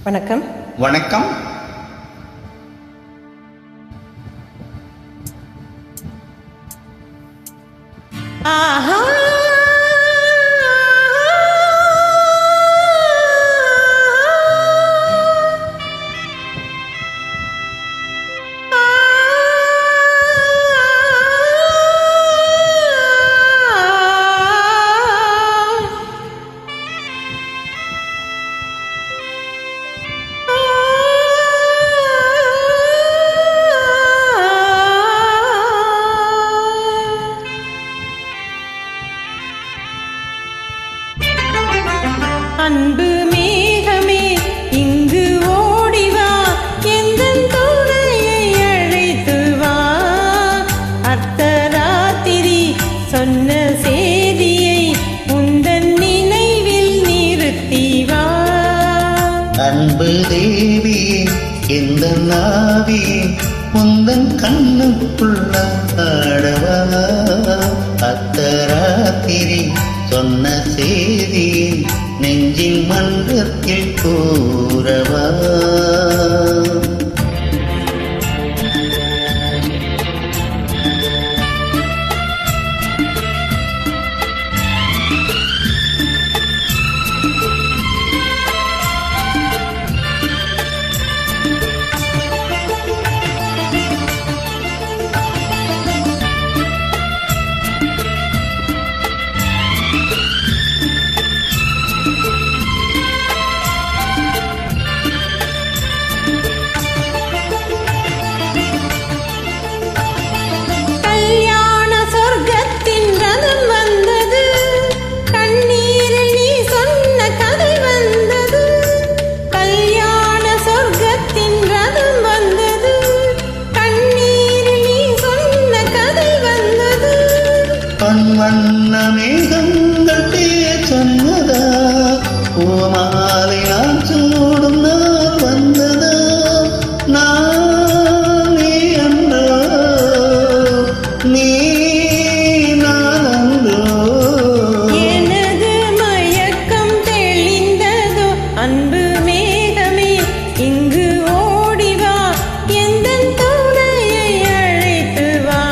வணக்கம். வணக்கம். ஆஹா அன்பு மேகமே இங்கு ஓடிவா, எந்தன் துணையை அழைத்து வா. அர்த்தராத்திரி சொன்ன செய்தியை உந்தன் நினைவில் நிறுத்தி வா. அன்பு தேவியே எந்த நாவியே உந்தன் கண்ணுக்குள்ள ஆடவா. அர்த்தராத்திரி சொன்ன செய்தியை நெஞ்சின் மன்றத்தில் கூறவா. வண்ண மேகங்கள் சொன்னதா, பூமாலை நான் சூடும் நாள் வந்ததா. நான் நீ அன்றோ, நீ நான் அன்றோ. எனது மயக்கம் தெளிந்ததோ, அன்பு மேகமே இங்கு ஓடிவா, எந்தன் துணையை அழைத்து வா.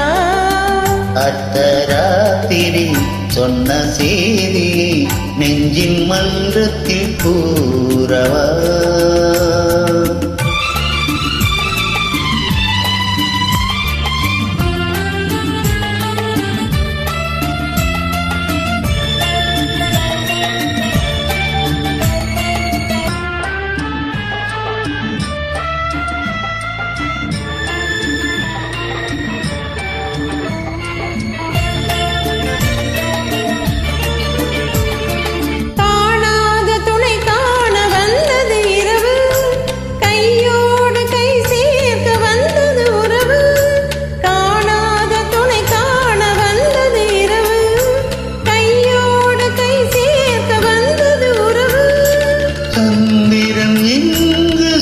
அர்த்தராத்திரி சொன்ன செய்தியை நெஞ்சின் மன்றத்தில் கூறவா.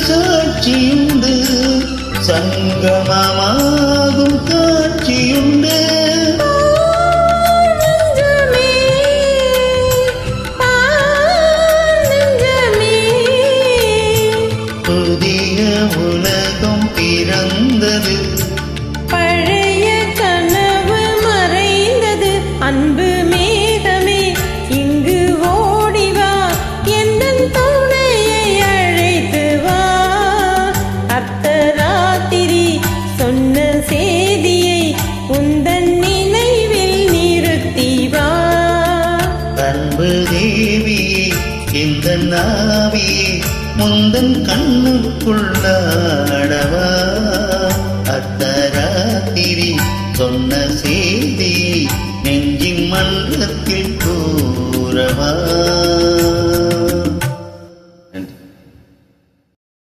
சாட்சியுண்டு, சங்கமமாகும் காட்சியுண்டு. புதிய உலகம் பிறந்தது, பழைய கனவு மறைந்தது. அன்பு மேகமே இங்கு ஓடிவா, எந்தன் துணையை அழைத்து வா. அர்த்தராத்திரி சொன்ன செய்தியை உந்தன் நினைவில் நிறுத்தி வா. அன்பு தேவியே இந்த நாவியே முந்தன் கண்ணுக்குள்ளாடவா.